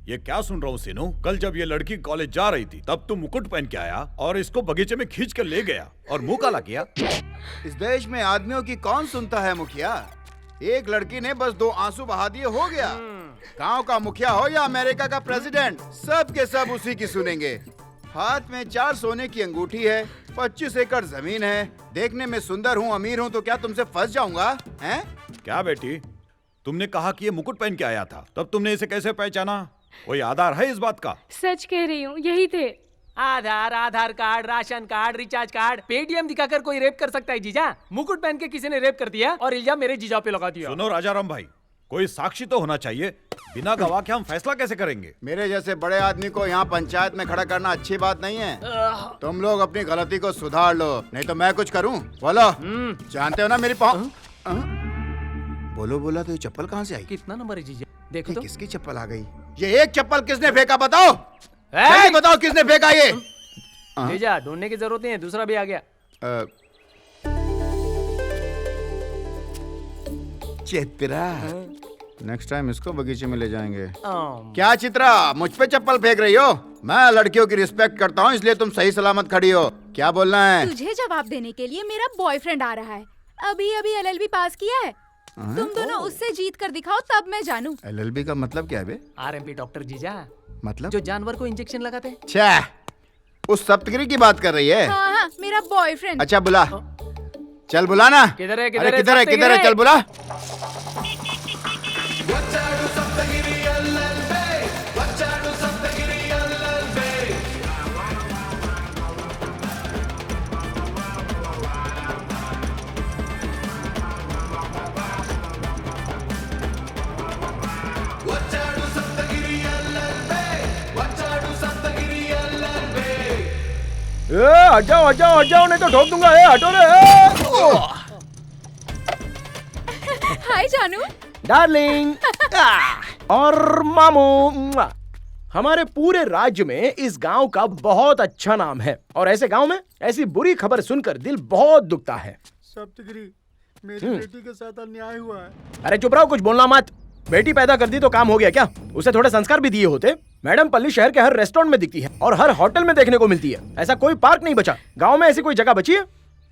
ये क्या सुन रहा हूँ सीनू? कल जब ये लड़की कॉलेज जा रही थी तब तू मुकुट पहन के आया और इसको बगीचे में खींच कर ले गया और मुंह काला किया। इस देश में आदमियों की कौन सुनता है मुखिया? एक लड़की ने बस 2 आंसू बहा दिए, हो गया। गांव का मुखिया हो या अमेरिका का प्रेसिडेंट, सब के सब उसी की सुनेंगे। हाथ में 4 सोने की अंगूठी है, 25 एकड़ जमीन है, देखने में सुंदर हूँ, अमीर हूँ, तो क्या तुमसे फंस जाऊंगा? हैं? क्या बेटी, तुमने कहा कि ये मुकुट पहन के आया था, तब तुमने इसे कैसे पहचाना? कोई आधार है इस बात का? सच कह रही हूँ, यही थे। Aadhaar card, ration card, recharge card, Paytm दिखाकर कोई रेप कर सकता है जीजा? मुकुट पहन के किसी ने रेप कर दिया और इल्जाम मेरे जीजा पे लगा दिया। सुनो राजाराम भाई, कोई साक्षी तो होना चाहिए। बिना गवाह के हम फैसला कैसे करेंगे? मेरे जैसे बड़े आदमी को यहाँ पंचायत में खड़ा करना अच्छी बात नहीं है। तुम लोग अपनी गलती को सुधार लो, नहीं तो मैं कुछ करूँ। बोलो, जानते हो ना मेरी पाँव। बोलो बोला तो ये चप्पल कहाँ से आई? कितना नंबर है जीजा? देखो तो। किसकी चप्पल आ गई? ये एक चप्पल किसने फेंका बताओ? जल्दी बताओ किसने फेंका ये? जीजा ढूंढने की जरूरत नहीं है, दूसरा भी आ गया। चित्रा, नेक्स्ट टाइम इसको बगीचे में ले जाएंगे। क्या चित्रा, मुझ पे चप्पल फेंक रही हो? मैं लड़कियों की रिस्पेक्ट करता हूँ, इसलिए तुम सही सलामत खड़ी हो। क्या बोलना है? तुझे जवाब देने के लिए मेरा बॉयफ्रेंड आ रहा है, अभी अभी LLB पास किया है। तुम दोनों उससे जीत कर दिखाओ, तब मैं जानूं। LLB का मतलब क्या है बे? RMP डॉक्टर जीजा, मतलब जो जानवर को इंजेक्शन लगाते हैं। छह, उस सप्तगिरी की बात कर रही है? हाँ, मेरा बॉयफ्रेंड। अच्छा बुला, चल बुला ना। किधर है? किधर है? किधर है? चल बुला। हट जाओ नहीं तो ठोक दूंगा। हटो रे। हाय जानू। डार्लिंग और मामू। हमारे पूरे राज्य में इस गांव का बहुत अच्छा नाम है और ऐसे गांव में ऐसी बुरी खबर सुनकर दिल बहुत दुखता है। सप्तगिरी, मेरी बेटी के साथ अन्याय हुआ है। अरे चुप रहो, कुछ बोलना मत। बेटी पैदा कर दी तो काम हो गया क्या? उसे थोड़े संस्कार भी दिए होते। मैडम पल्ली शहर के हर रेस्टोरेंट में दिखती है और हर होटल में देखने को मिलती है। ऐसा कोई पार्क नहीं बचा गांव में, ऐसी कोई जगह बची है?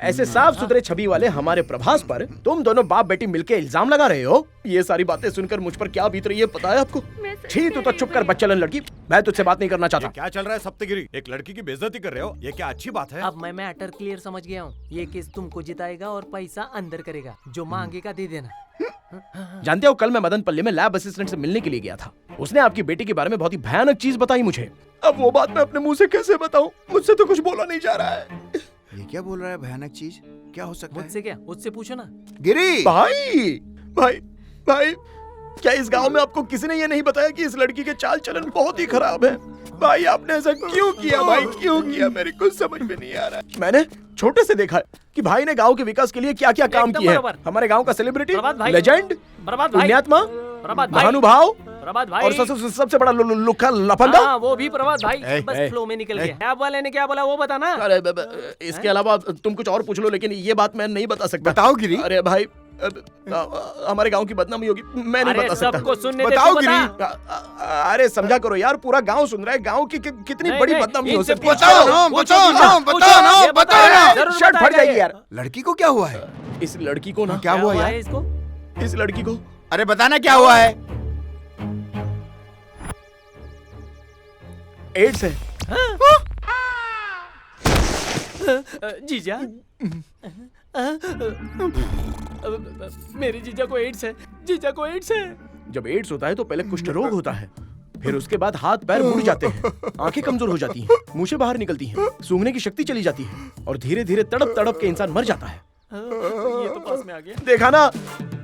ऐसे साफ सुथरे छवि वाले हमारे प्रभास पर तुम दोनों बाप बेटी मिलके इल्जाम लगा रहे हो। ये सारी बातें सुनकर मुझ पर क्या बीत रही है पता है आपको? छी, तू तो चुप कर बच्चलन लड़की, मैं तुझसे बात नहीं करना चाहता। क्या चल रहा है सप्तगिरी? एक लड़की की बेइज्जती कर रहे हो, ये क्या अच्छी बात है? अब मैं अटर क्लियर समझ गया हूँ। ये केस तुमको जिताएगा और पैसा अंदर करेगा, जो मांगेगा दे देना। जानते हो, कल मैं मदनपल्ली में लैब असिस्टेंट से मिलने के लिए गया था। उसने आपकी बेटी के बारे में बहुत ही भयानक चीज बताई मुझे। अब वो बात मैं अपने मुंह से कैसे बताऊं? मुझसे तो कुछ बोला नहीं जा रहा है। ये क्या बोल रहा है? भयानक चीज क्या हो सकता है? मुझसे क्या? मुझसे पूछो ना। गिरी भाई, क्या इस गांव में आपको किसी ने ये नहीं बताया कि इस लड़की के चाल चलन बहुत ही खराब है? भाई आपने ऐसा क्यों किया? भाई क्यों किया? मेरे कुछ समझ में नहीं आ रहा है। मैंने छोटे से देखा है कि भाई ने गांव के विकास के लिए क्या क्या काम किए हैं। हमारे गांव का सेलिब्रिटी, लेजेंड, पुण्यात्मा, महानुभाव और सबसे बड़ा लुखा लफंगा। वो भी प्रभात भाई, बस फ्लो में निकल गया। क्या वाले ने क्या बोला वो बताना। अरे इसके अलावा तुम कुछ और पूछ लो, लेकिन ये बात मैं नहीं बता सकता। बताओ गिरी। अरे भाई हमारे गांव की बदनामी होगी, मैं नहीं बता सकता। सबको सुनने दे, बताओ तो गिरी। अरे समझा करो यार, पूरा गांव सुन रहा है। गांव की कितनी बड़ी बदनामी हो सकती है। बताओ ना। शर्ट फट जाएगी यार। लड़की को क्या हुआ है? इस लड़की को ना क्या हुआ यार? इसको? इस लड़की को अरे बताना क्या हुआ है? एड्स है। जीजा, मेरे जीजा को एड्स है। जीजा को एड्स है। जब एड्स होता है तो पहले कुष्ठ रोग होता है, फिर उसके बाद हाथ पैर मुड़ जाते हैं, आंखें कमजोर हो जाती हैं, मूछें बाहर निकलती हैं, सूंघने की शक्ति चली जाती है और धीरे धीरे तड़प तड़प के इंसान मर जाता है। ये तो पास में आ गया। देखा ना,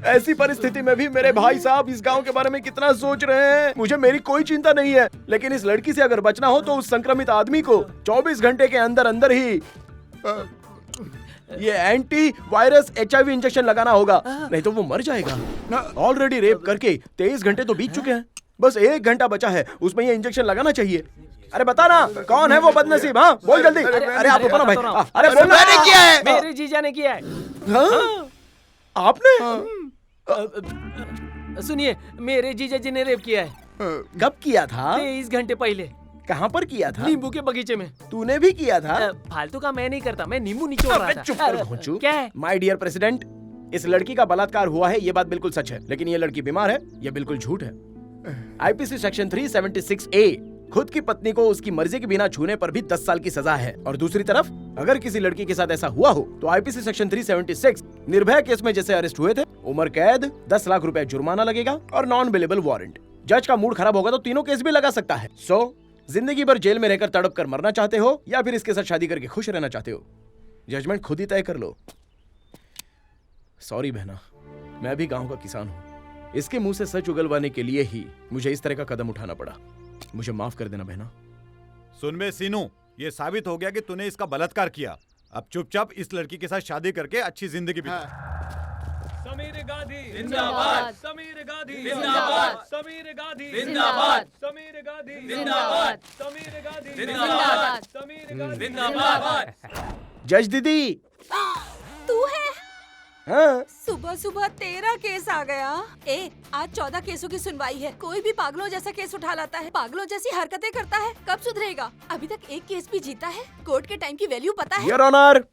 ऐसी परिस्थिति में भी मेरे भाई साहब इस गांव के बारे में कितना सोच रहे हैं। मुझे मेरी कोई चिंता नहीं है, लेकिन इस लड़की से अगर बचना हो तो उस संक्रमित आदमी को 24 घंटे के अंदर अंदर ही ये एंटी वायरस HIV इंजेक्शन लगाना होगा, नहीं तो वो मर जाएगा। ऑलरेडी रेप करके 23 घंटे तो बीत चुके हैं, बस 1 घंटा बचा है, उसमें ये इंजेक्शन लगाना चाहिए। अरे बता ना, कौन है वो बदनसीब? हाँ बोल जल्दी। अरे आप बताओ भाई। अरे बोल। मैंने किया है। मेरे जीजा ने किया है। आपने? सुनिए, मेरे जीजा जी ने रेप किया है। कब किया था? 23 घंटे पहले कहाँ पर किया था? नींबू के बगीचे में। तूने भी किया था? फालतू का मैं नहीं करता, मैं नींबू निचोड़ रहा था। चुप कर घोंचू। क्या है? माय डियर प्रेसिडेंट, इस लड़की का बलात्कार हुआ है, ये बात बिल्कुल सच है, लेकिन ये लड़की बीमार है, ये बिल्कुल झूठ है। आईपीसी सेक्शन 376A खुद की पत्नी को उसकी मर्जी के बिना छूने पर भी 10 साल की सजा है। और दूसरी तरफ अगर किसी लड़की के साथ ऐसा हुआ हो तो आईपीसी सेक्शन 376 निर्भया केस में जैसे अरेस्ट हुए थे, उम्र कैद, 10 लाख रुपए जुर्माना लगेगा और नॉन बेलेबल वारंट। जज का मूड खराब होगा तो तीनों केस भी लगा सकता है। जिंदगी भर जेल में रहकर तड़प कर मरना चाहते हो या फिर इसके साथ शादी करके खुश रहना चाहते हो? जजमेंट खुद ही तय कर लो। सॉरी बहना, मैं भी गांव का किसान हूं। इसके मुंह से सच उगलवाने के लिए ही मुझे इस तरह का कदम उठाना पड़ा। मुझे माफ कर देना बहना। सुन बे सीनू, ये साबित हो गया कि तूने इसका बलात्कार किया। अब चुपचाप इस लड़की के साथ शादी करके अच्छी जिंदगी बिता। समीर गांधी जिंदाबाद। समीर गांधी जिंदाबाद। समीर गांधी जिंदाबाद। समीर गांधी जिंदाबाद। समीर गांधी जिंदाबाद। समीर गांधी जिंदाबाद। जज दीदी। तू है? हाँ, सुबह सुबह 13 केस आ गया। आज 14 केसों की सुनवाई है। कोई भी पागलों जैसा केस उठा लाता है, पागलों जैसी हरकतें करता है। कब सुधरेगा? अभी तक एक केस भी जीता है। कोर्ट के टाइम की वैल्यू पता है? योर ऑनर,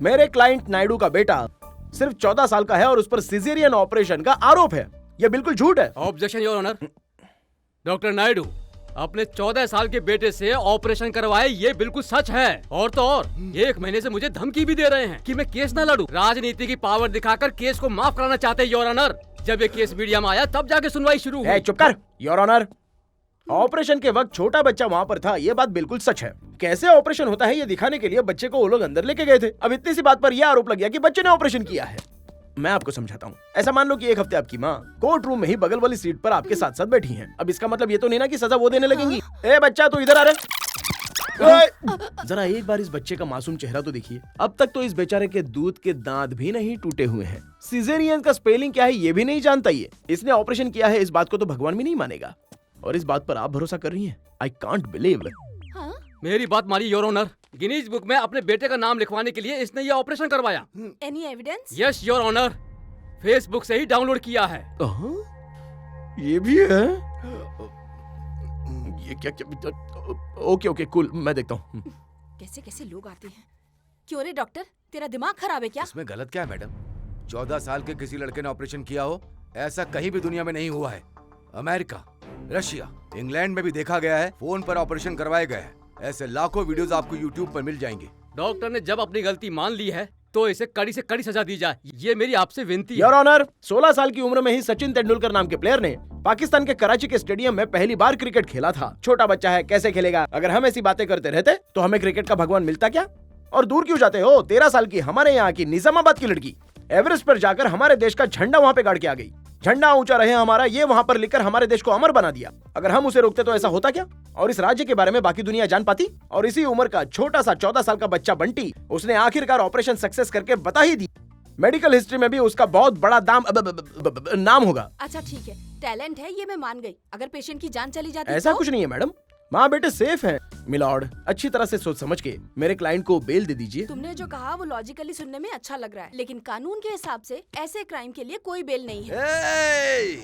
मेरे क्लाइंट नायडू का बेटा सिर्फ 14 साल का है और उस पर सिजेरियन ऑपरेशन का आरोप है। यह बिल्कुल झूठ है। Objection your honour. Doctor Naidu अपने 14 साल के बेटे से ऑपरेशन करवाए, ये बिल्कुल सच है। और तो और 1 महीने से मुझे धमकी भी दे रहे हैं कि मैं केस न लड़ूं। राजनीति की पावर दिखाकर केस को माफ कराना चाहते हैं योर ऑनर। जब ये केस मीडिया में आया तब जाके सुनवाई शुरू हुई। चुप कर योर ऑनर। ऑपरेशन के वक्त छोटा बच्चा वहाँ पर था, ये बात बिल्कुल सच है। कैसे ऑपरेशन होता है ये दिखाने के लिए बच्चे को वो लोग अंदर लेके गए थे। अब इतनी सी बात पर यह आरोप लग गया कि बच्चे ने ऑपरेशन किया है। मैं आपको समझाता हूँ। ऐसा मान लो कि एक हफ्ते आपकी माँ कोर्ट रूम में ही बगल वाली सीट पर आपके साथ साथ बैठी हैं। अब इसका मतलब ये तो नहीं ना कि सजा वो देने लगेंगी। ए बच्चा, तू इधर आ रहा। जरा एक बार इस बच्चे का मासूम चेहरा तो देखिए। अब तक तो इस बेचारे के दूध के दांत भी नहीं टूटे हुए हैं। सिजेरियन का स्पेलिंग क्या है ये भी नहीं जानता ये। इसने ऑपरेशन किया है, इस बात को तो भगवान भी नहीं मानेगा। और इस बात पर आप भरोसा कर रही हैं? I can't believe. मेरी बात मानिए योर ऑनर। गिनीज बुक में अपने बेटे का नाम लिखवाने के लिए इसने ये ऑपरेशन करवाया। Any evidence? Yes your honour, Facebook से ही डाउनलोड किया है। ये भी है? ये क्या? ओके कूल, मैं देखता हूँ। कैसे कैसे लोग आते हैं। क्यों रे डॉक्टर, तेरा दिमाग खराब है क्या? इसमें गलत क्या है मैडम? 14 साल के किसी लड़के ने ऑपरेशन किया हो, ऐसा कहीं भी दुनिया में नहीं हुआ है। अमेरिका, रशिया, इंग्लैंड में भी देखा गया है, फोन पर ऑपरेशन करवाए गए हैं। ऐसे लाखों वीडियोस आपको यूट्यूब पर मिल जाएंगे। डॉक्टर ने जब अपनी गलती मान ली है तो इसे कड़ी से कड़ी सजा दी जाए, ये मेरी आपसे विनती है। योर ऑनर, 16 साल की उम्र में ही सचिन तेंदुलकर नाम के प्लेयर ने पाकिस्तान के कराची के स्टेडियम में पहली बार क्रिकेट खेला था। छोटा बच्चा है, कैसे खेलेगा? अगर हम ऐसी बातें करते रहते तो हमें क्रिकेट का भगवान मिलता क्या? और दूर क्यों जाते हो? 13 साल की हमारे यहाँ की निजामाबाद की लड़की एवरेस्ट पर जाकर हमारे देश का झंडा वहाँ पे गाड़ के आ गई। झंडा ऊंचा रहे हमारा, ये वहाँ पर लिखकर हमारे देश को अमर बना दिया। अगर हम उसे रोकते तो ऐसा होता क्या? और इस राज्य के बारे में बाकी दुनिया जान पाती? और इसी उम्र का छोटा सा 14 साल का बच्चा बंटी, उसने आखिरकार ऑपरेशन सक्सेस करके बता ही दी। मेडिकल हिस्ट्री में भी उसका बहुत बड़ा नाम होगा। अच्छा ठीक है, टैलेंट है ये मैं मान गई। अगर पेशेंट की जान चली जाती ऐसा तो? कुछ नहीं है मैडम, माँ बेटे सेफ हैं। मिलॉर्ड, अच्छी तरह से सोच समझ के मेरे क्लाइंट को बेल दे दीजिए। तुमने जो कहा वो लॉजिकली सुनने में अच्छा लग रहा है, लेकिन कानून के हिसाब से ऐसे क्राइम के लिए कोई बेल नहीं है।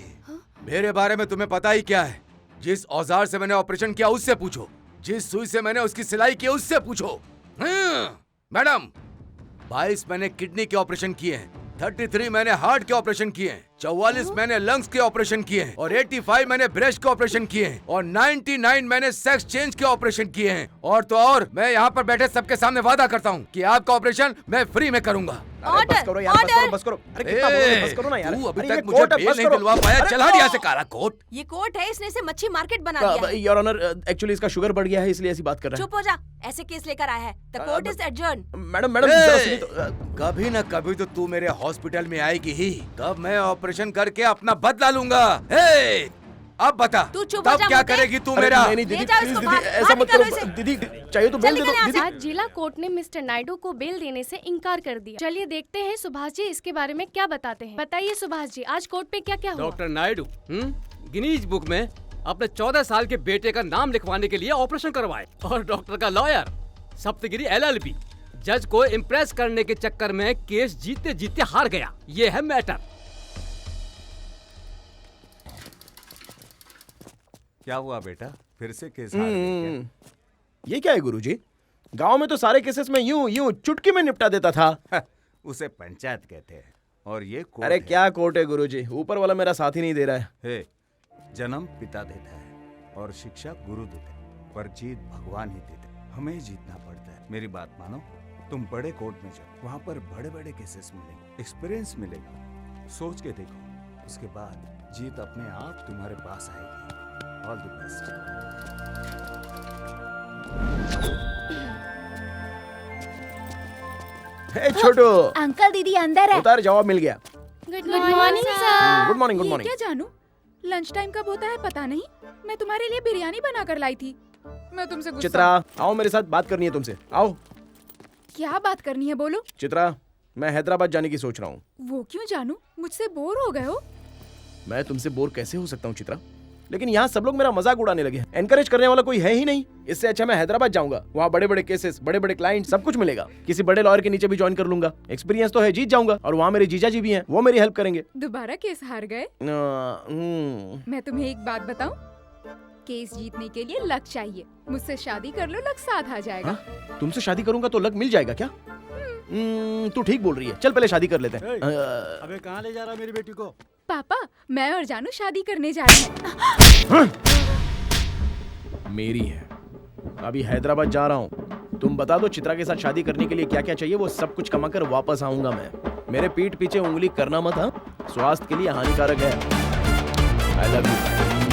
मेरे बारे में तुम्हें पता ही क्या है? जिस औजार से मैंने ऑपरेशन किया उससे पूछो, जिस सुई से मैंने उसकी सिलाई की उससे पूछो। मैडम, 22 मैंने किडनी के ऑपरेशन किए हैं, 33 मैंने हार्ट के ऑपरेशन किए हैं, 44 मैंने लंग्स के ऑपरेशन किए हैं, और 85 मैंने ब्रेस्ट के ऑपरेशन किए हैं, और 99 मैंने सेक्स चेंज के ऑपरेशन किए हैं। और तो और मैं यहाँ पर बैठे सबके सामने वादा करता हूँ कि आपका ऑपरेशन मैं फ्री में करूँगा। बस करो यार, बस करो। अरे कितना बोल रहे हैं? बस करो ना यार। तू अभी अरे ये तक मुझे कोर्ट है, बेल बस नहीं करो। दिलवा पाया, अरे चला दिया से काला कोट। ये कोर्ट है, इसने इसे मच्छी मार्केट बना दिया है। योर ऑनर, एक्चुअली इसका शुगर बढ़ गया है इसलिए ऐसी बात कर रहा है। चुप हो जा, ऐसे केस लेकर आया है। The court is adjourn. Madam जरा सुनिए तो। कभी न कभी तो तू मेरे हॉस्पिटल में आएगी ही, तब मैं ऑपरेशन करके अपना बदला लूंगा। अब बता, तू चुप हो तब जा क्या मुझे। करेगी तू मेरा? नहीं ले दीदी, जाओ प्लीज इसको दीदी, बाहर, ऐसा बाहर मत निकालो करो। इसे। दीदी चाहिए तो बेल दे चल दो निकल दीदी। आज जिला कोर्ट ने मिस्टर नायडू को बेल देने से इनकार कर दिया। चलिए देखते हैं सुभाष जी इसके बारे में क्या बताते हैं। बताइए सुभाष जी, आज कोर्ट पे क्या क्या हुआ? डॉक्टर नायडू गिनीज बुक में अपने 14 साल के बेटे का नाम लिखवाने के लिए ऑपरेशन करवाए, और डॉक्टर का लॉयर सप्तगिरी LLB जज को इम्प्रेस करने के चक्कर में केस जीते जीते हार गया। ये है मैटर। क्या हुआ बेटा, फिर से केस हार गए क्या? ये क्या है गुरुजी? गांव में तो सारे केसेस में यूं यूं चुटकी में निपटा देता था। उसे पंचायत कहते हैं और ये कोर्ट अरे है। क्या कोर्ट है गुरुजी, ऊपर वाला मेरा साथ ही नहीं दे रहा है। हे, जन्म पिता देता है और शिक्षा गुरु देते हैं, पर जीत भगवान ही देते हैं। हमें ही जीतना पड़ता है। मेरी बात मानो, तुम बड़े कोर्ट में जाओ, वहाँ पर बड़े बड़े केसेस मिलेंगे, एक्सपीरियंस मिलेगा। सोच के देखो, उसके बाद जीत अपने आप तुम्हारे पास आएगी। All the best. Hey Chhotu, uncle दीदी अंदर है। उतार, जवाब मिल गया। Good morning sir. Good morning, good ये मॉर्निंग। क्या जानू, लंच टाइम कब होता है पता नहीं। मैं तुम्हारे लिए बिरयानी बना कर लाई थी। मैं तुमसे गुस्सा। चित्रा, आओ मेरे साथ बात करनी है तुमसे, आओ। क्या बात करनी है बोलो। चित्रा, मैं हैदराबाद जाने की सोच रहा हूँ। वो क्यों जानू, मुझसे बोर हो गए हो? मैं तुमसे बोर कैसे हो सकता हूँ चित्रा? लेकिन यहाँ सब लोग मेरा मजाक उड़ाने लगे हैं। एनकरेज करने वाला कोई है ही नहीं। इससे अच्छा मैं हैदराबाद जाऊंगा, वहाँ बड़े बड़े केसेस, बड़े बड़े क्लाइंट, सब कुछ मिलेगा। किसी बड़े लॉयर के नीचे भी ज्वाइन कर लूंगा, एक्सपीरियंस तो है, जीत जाऊंगा। और वहाँ मेरे जीजा जी भी हैं, वो मेरी हेल्प करेंगे। दोबारा केस हार गए? मैं तुम्हें एक बात बताऊं, केस जीतने के लिए लक चाहिए। मुझसे शादी कर लो, लक साथ आ जाएगा। तुमसे शादी करूंगा तो लक मिल जाएगा क्या? तू ठीक बोल रही है, चल पहले शादी कर लेते हैं। अबे कहाँ ले जा रहा मेरी बेटी को? पापा, मैं और जानू शादी करने जा रहे हैं। मेरी है, अभी हैदराबाद जा रहा हूँ। तुम बता दो चित्रा के साथ शादी करने के लिए क्या क्या चाहिए, वो सब कुछ कमा कर वापस आऊंगा मैं। मेरे पीठ पीछे उंगली करना मत, हाँ? स्वास्थ्य के लिए हानिकारक है। I love you.